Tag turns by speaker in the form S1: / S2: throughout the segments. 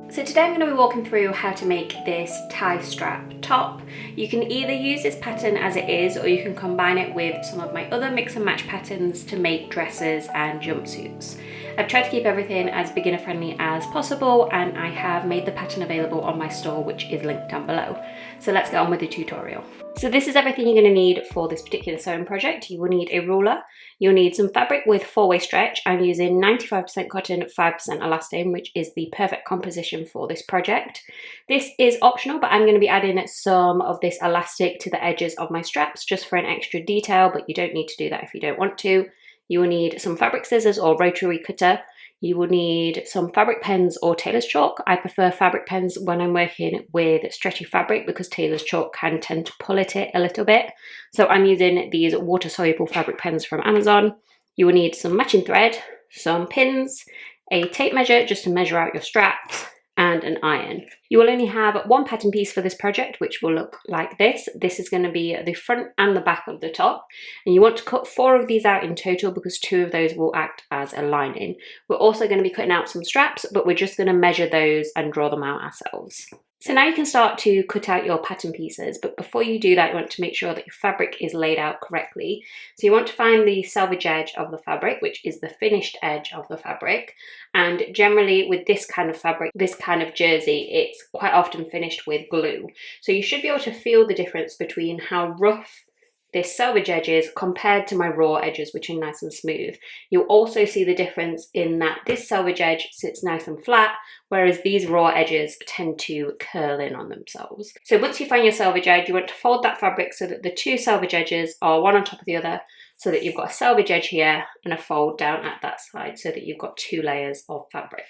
S1: So today I'm going to be walking through how to make this tie strap top. You can either use this pattern as it is, or you can combine it with some of my other mix and match patterns to make dresses and jumpsuits. I've tried to keep everything as beginner friendly as possible, and I have made the pattern available on my store, which is linked down below. So let's get on with the tutorial. So this is everything you're going to need for this particular sewing project. You will need a ruler, you'll need some fabric with 4-way stretch. I'm using 95% cotton, 5% elastane, which is the perfect composition for this project. This is optional, but I'm going to be adding some of this elastic to the edges of my straps just for an extra detail, but you don't need to do that if you don't want to. You will need some fabric scissors or rotary cutter. You will need some fabric pens or tailor's chalk. I prefer fabric pens when I'm working with stretchy fabric because tailor's chalk can tend to pull at it a little bit. So I'm using these water soluble fabric pens from Amazon. You will need some matching thread, some pins, a tape measure just to measure out your straps, and an iron. You will only have one pattern piece for this project, which will look like this. This is going to be the front and the back of the top, and you want to cut 4 of these out in total because 2 of those will act as a lining. We're also going to be cutting out some straps, but we're just going to measure those and draw them out ourselves. So now you can start to cut out your pattern pieces, but before you do that, you want to make sure that your fabric is laid out correctly. So you want to find the selvage edge of the fabric, which is the finished edge of the fabric. And generally with this kind of fabric, this kind of jersey, it's quite often finished with glue. So you should be able to feel the difference between how rough this selvage edge is compared to my raw edges, which are nice and smooth. You'll also see the difference in that this selvage edge sits nice and flat, whereas these raw edges tend to curl in on themselves. So once you find your selvage edge, you want to fold that fabric so that the 2 selvage edges are one on top of the other, so that you've got a selvage edge here and a fold down at that side, so that you've got 2 layers of fabric.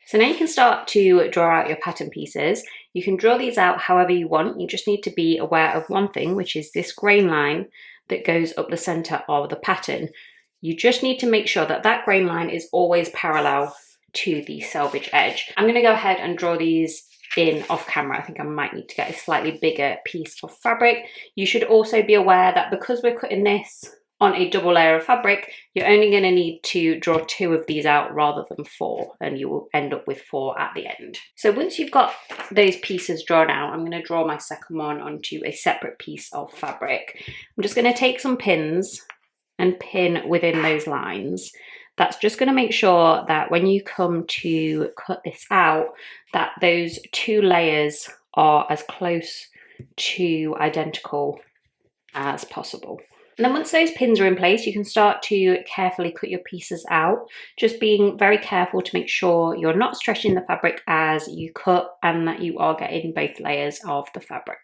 S1: So now you can start to draw out your pattern pieces. You can draw these out however you want. You just need to be aware of one thing, which is this grain line that goes up the center of the pattern. You just need to make sure that that grain line is always parallel to the selvage edge. I'm going to go ahead and draw these in off camera. I think I might need to get a slightly bigger piece of fabric. You should also be aware that because we're cutting this on a double layer of fabric, you're only going to need to draw 2 of these out rather than 4, and you will end up with 4 at the end. So once you've got those pieces drawn out, I'm going to draw my second one onto a separate piece of fabric. I'm just going to take some pins and pin within those lines. That's just going to make sure that when you come to cut this out, that those 2 layers are as close to identical as possible. And then once those pins are in place, you can start to carefully cut your pieces out, just being very careful to make sure you're not stretching the fabric as you cut and that you are getting both layers of the fabric.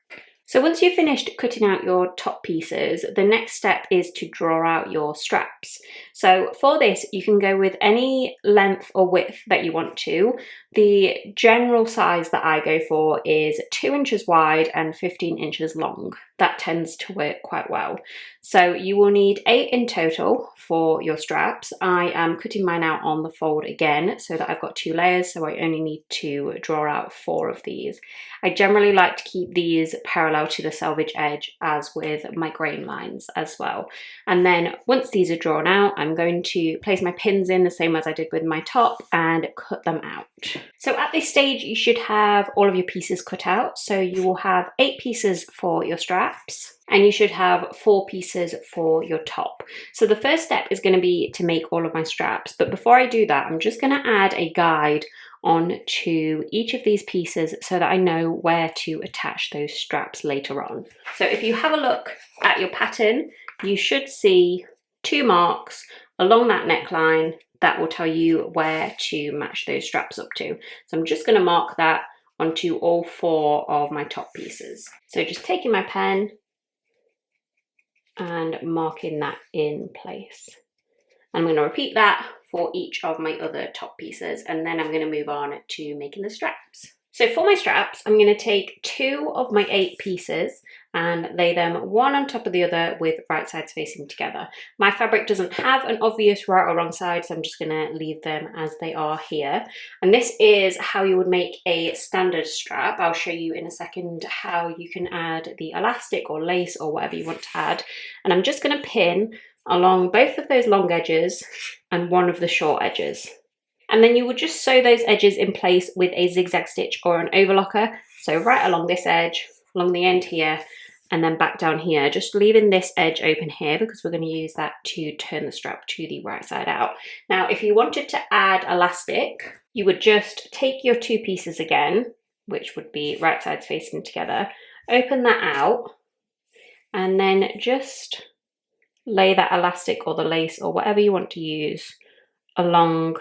S1: So once you've finished cutting out your top pieces, the next step is to draw out your straps. So for this, you can go with any length or width that you want to. The general size that I go for is 2 inches wide and 15 inches long. That tends to work quite well. So you will need 8 in total for your straps. I am cutting mine out on the fold again so that I've got 2 layers, so I only need to draw out 4 of these. I generally like to keep these parallel to the selvage edge, as with my grain lines as well. And then once these are drawn out, I'm going to place my pins in the same as I did with my top and cut them out. So at this stage, you should have all of your pieces cut out. So you will have 8 pieces for your straps, and you should have 4 pieces for your top. So the first step is going to be to make all of my straps. But before I do that, I'm just going to add a guide onto each of these pieces so that I know where to attach those straps later on. So if you have a look at your pattern, you should see 2 marks along that neckline that will tell you where to match those straps up to. So I'm just going to mark that onto all 4 of my top pieces. So just taking my pen and marking that in place. I'm going to repeat that for each of my other top pieces, and then I'm going to move on to making the straps. So for my straps, I'm going to take 2 of my 8 pieces and lay them one on top of the other with right sides facing together. My fabric doesn't have an obvious right or wrong side, so I'm just going to leave them as they are here. And this is how you would make a standard strap. I'll show you in a second how you can add the elastic or lace or whatever you want to add. And I'm just going to pin along both of those long edges and one of the short edges. And then you would just sew those edges in place with a zigzag stitch or an overlocker. So right along this edge, along the end here, and then back down here, just leaving this edge open here because we're going to use that to turn the strap to the right side out. Now, if you wanted to add elastic, you would just take your two pieces again, which would be right sides facing together, open that out, and then just lay that elastic or the lace or whatever you want to use along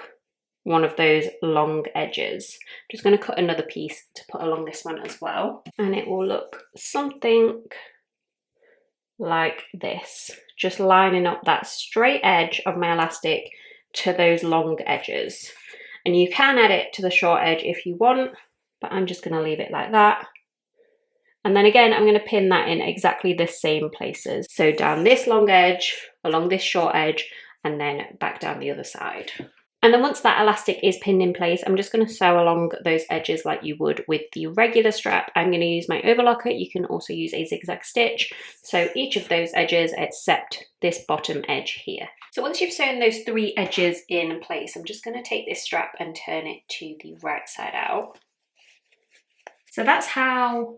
S1: one of those long edges. I'm just going to cut another piece to put along this one as well, and it will look something like this, just lining up that straight edge of my elastic to those long edges. And you can add it to the short edge if you want, but I'm just going to leave it like that. And then again, I'm going to pin that in exactly the same places. So down this long edge, along this short edge, and then back down the other side. And then once that elastic is pinned in place, I'm just going to sew along those edges like you would with the regular strap. I'm going to use my overlocker. You can also use a zigzag stitch. So each of those edges except this bottom edge here. So once you've sewn those three edges in place, I'm just going to take this strap and turn it to the right side out. So that's how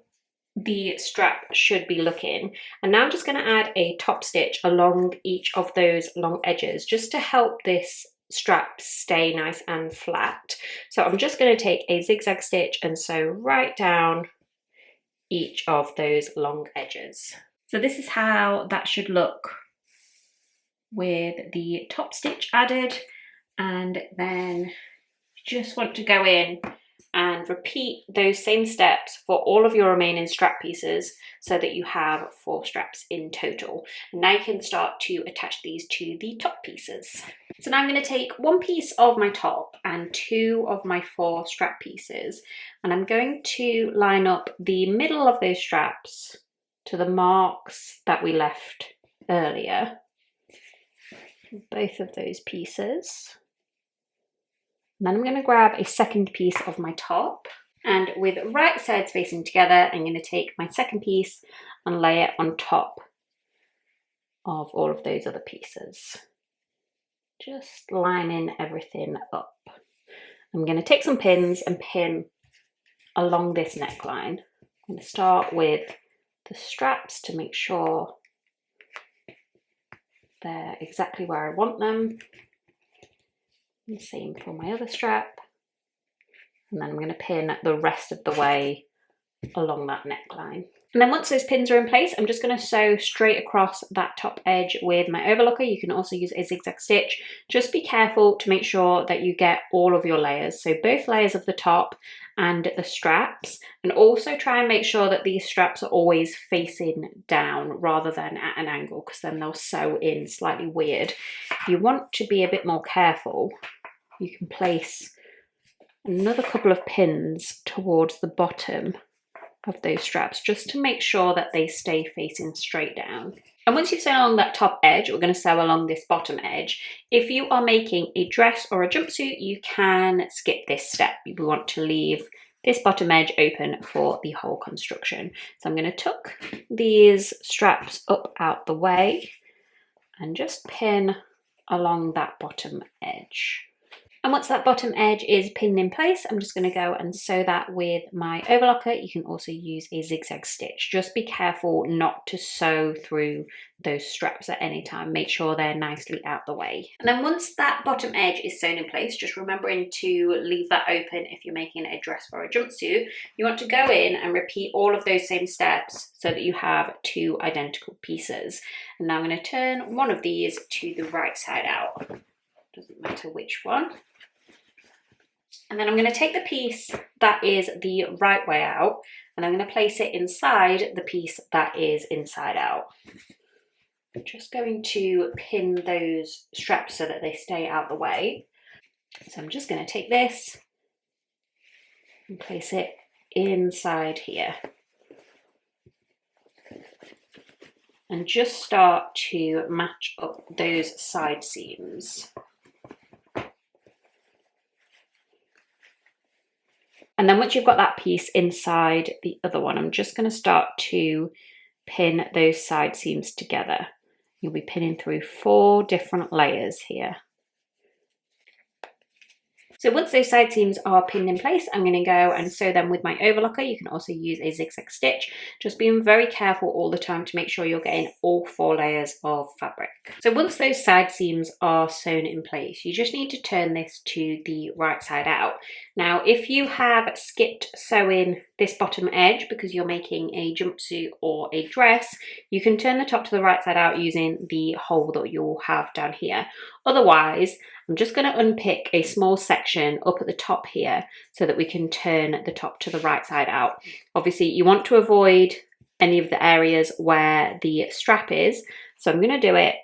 S1: the strap should be looking. And now I'm just going to add a top stitch along each of those long edges just to help this strap stay nice and flat. So I'm just going to take a zigzag stitch and sew right down each of those long edges. So this is how that should look with the top stitch added, and then just want to go in and repeat those same steps for all of your remaining strap pieces so that you have 4 straps in total. And now you can start to attach these to the top pieces. So now I'm going to take one piece of my top and 2 of my 4 strap pieces, and I'm going to line up the middle of those straps to the marks that we left earlier. Both of those pieces. And then I'm going to grab a second piece of my top, and with right sides facing together, I'm going to take my second piece and lay it on top of all of those other pieces. Just lining everything up. I'm going to take some pins and pin along this neckline. I'm going to start with the straps to make sure they're exactly where I want them. And same for my other strap. And then I'm going to pin the rest of the way along that neckline. And then once those pins are in place, I'm just going to sew straight across that top edge with my overlocker. You can also use a zigzag stitch. Just be careful to make sure that you get all of your layers. So both layers of the top and the straps, and also try and make sure that these straps are always facing down rather than at an angle, because then they'll sew in slightly weird. If you want to be a bit more careful, you can place another couple of pins towards the bottom of those straps just to make sure that they stay facing straight down. And once you've sewn along that top edge, we're going to sew along this bottom edge. If you are making a dress or a jumpsuit, you can skip this step. We want to leave this bottom edge open for the whole construction. So I'm going to tuck these straps up out the way and just pin along that bottom edge. And once that bottom edge is pinned in place, I'm just going to go and sew that with my overlocker. You can also use a zigzag stitch. Just be careful not to sew through those straps at any time. Make sure they're nicely out the way. And then once that bottom edge is sewn in place, just remembering to leave that open if you're making a dress or a jumpsuit, you want to go in and repeat all of those same steps so that you have 2 identical pieces. And now I'm going to turn one of these to the right side out. Doesn't matter which one. And then I'm going to take the piece that is the right way out, and I'm going to place it inside the piece that is inside out. I'm just going to pin those straps so that they stay out the way. So I'm just going to take this and place it inside here. And just start to match up those side seams. And then once you've got that piece inside the other one, I'm just going to start to pin those side seams together. You'll be pinning through 4 different layers here. So once those side seams are pinned in place, I'm going to go and sew them with my overlocker. You can also use a zigzag stitch, just being very careful all the time to make sure you're getting all 4 layers of fabric. So once those side seams are sewn in place, you just need to turn this to the right side out. Now, if you have skipped sewing this bottom edge because you're making a jumpsuit or a dress, you can turn the top to the right side out using the hole that you'll have down here. Otherwise, I'm just going to unpick a small section up at the top here so that we can turn the top to the right side out. Obviously, you want to avoid any of the areas where the strap is, so I'm going to do it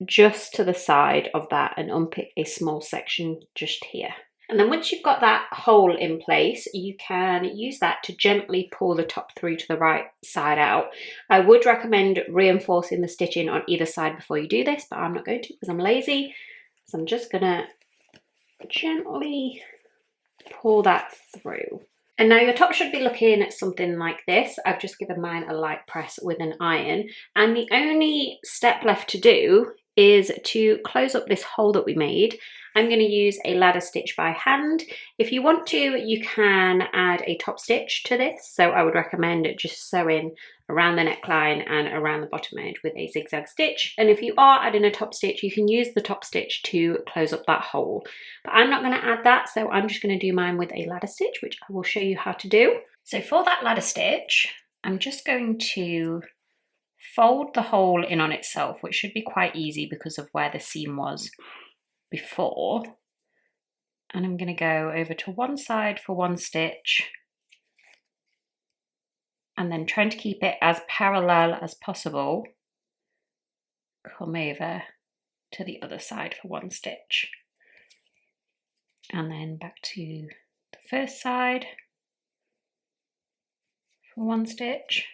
S1: just to the side of that and unpick a small section just here. And then once you've got that hole in place, you can use that to gently pull the top through to the right side out. I would recommend reinforcing the stitching on either side before you do this, but I'm not going to because I'm lazy. So I'm just gonna gently pull that through. And now your top should be looking something like this. I've just given mine a light press with an iron. And the only step left to do is to close up this hole that we made. I'm going to use a ladder stitch by hand. If you want to, you can add a top stitch to this. So I would recommend just sewing around the neckline and around the bottom edge with a zigzag stitch. And if you are adding a top stitch, you can use the top stitch to close up that hole. But I'm not going to add that, so I'm just going to do mine with a ladder stitch, which I will show you how to do. So for that ladder stitch, I'm just going to fold the hole in on itself, which should be quite easy because of where the seam was before. And I'm going to go over to one side for one stitch and then trying to keep it as parallel as possible, come over to the other side for one stitch and then back to the first side for one stitch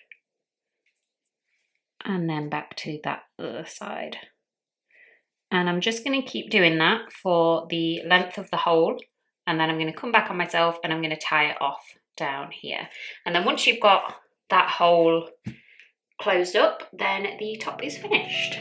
S1: and then back to that other side. And I'm just going to keep doing that for the length of the hole, and then I'm going to come back on myself and I'm going to tie it off down here. And then once you've got that hole closed up, then the top is finished.